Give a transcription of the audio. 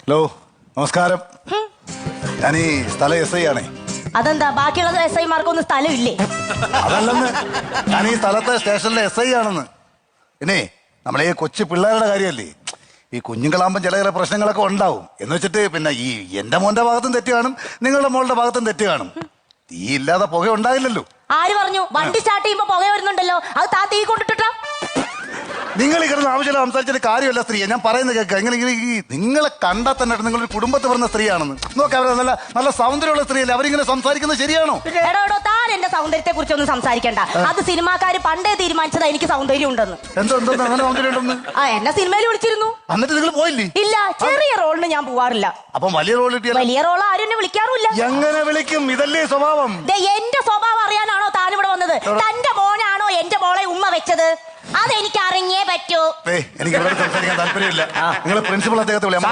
Hello, നമസ്കാരം. ഞാൻ ഈ സ്ഥല എസ് ഐ ആണേ. അതെന്താ ബാക്കിയുള്ള എസ് ഐമാർക്കൊന്നും സ്ഥലമില്ലേ? അതല്ലെന്ന്, ഞാൻ ഈ സ്ഥലത്തെ സ്റ്റേഷനിലെ എസ് ഐ ആണെന്ന്. പിന്നെ നമ്മളെ ഈ കൊച്ചു പിള്ളേരുടെ കാര്യമല്ലേ, ഈ കുഞ്ഞുങ്ങളാകുമ്പോൾ ചില പ്രശ്നങ്ങളൊക്കെ ഉണ്ടാവും. എന്ന് വെച്ചിട്ട് പിന്നെ ഈ എന്റെ മോന്റെ ഭാഗത്തും തെറ്റ് കാണും, നിങ്ങളുടെ മോളുടെ ഭാഗത്തും തെറ്റ് കാണും. തീ ഇല്ലാതെ പുക ഉണ്ടായില്ലല്ലോ. ആര് പറഞ്ഞു? വണ്ടി സ്റ്റാർട്ട് ചെയ്യുമ്പോ പുക വരുന്നുണ്ടല്ലോ, അത് താ തീ കൊണ്ടിട്ടാ. നിങ്ങൾ ഈ കിടന്ന് ആവശ്യമില്ല സംസാരിച്ചിട്ട് കാര്യമല്ല സ്ത്രീയെ. ഞാൻ പറയുന്നത് കേൾക്കുക. നിങ്ങളെ കണ്ടാൽ തന്നെ നിങ്ങളൊരു കുടുംബത്തിൽ പറഞ്ഞ സ്ത്രീയാണെന്ന് നോക്കാം. അവരെ നല്ല നല്ല സൗന്ദര്യമുള്ള സ്ത്രീയല്ലേ, അവരിങ്ങനെ സംസാരിക്കുന്നത് ശരിയാണോ? എടോ താൻ എന്റെ സൗന്ദര്യത്തെ കുറിച്ചൊന്നും സംസാരിക്കണ്ട. അത് സിനിമാക്കാര് പണ്ടേ തീരുമാനിച്ചതാ എനിക്ക് സൗന്ദര്യം ഉണ്ടെന്ന്. എന്തോ അങ്ങനെ സൗന്ദര്യം ഉണ്ടെന്ന്? എന്നെ സിനിമയിൽ വിളിച്ചിരുന്നു. എന്നിട്ട് നിങ്ങൾ പോയില്ലേ? ഇല്ല, ചെറിയ റോളിന് ഞാൻ പോവാറില്ല. അപ്പം വലിയ റോൾ കിട്ടിയ വലിയ റോൾ ആരും എന്നെ വിളിക്കാറില്ല. എങ്ങനെ വിളിക്കും? ഇതല്ലേ സ്വഭാവം. എന്റെ സ്വഭാവം അറിയാനാണോ താൻ ഇവിടെ വന്നത്? തന്റെ മോനാണോ എന്റെ മോളെ ഉമ്മ വെച്ചത്? അതെനിക്ക് അറിഞ്ഞേ പറ്റൂ. എനിക്ക് ഇവിടെ സംസാരിക്കാൻ താല്പര്യമില്ല. നിങ്ങൾ പ്രിൻസിപ്പൾ അദ്ദേഹത്തെ വിളിയാം.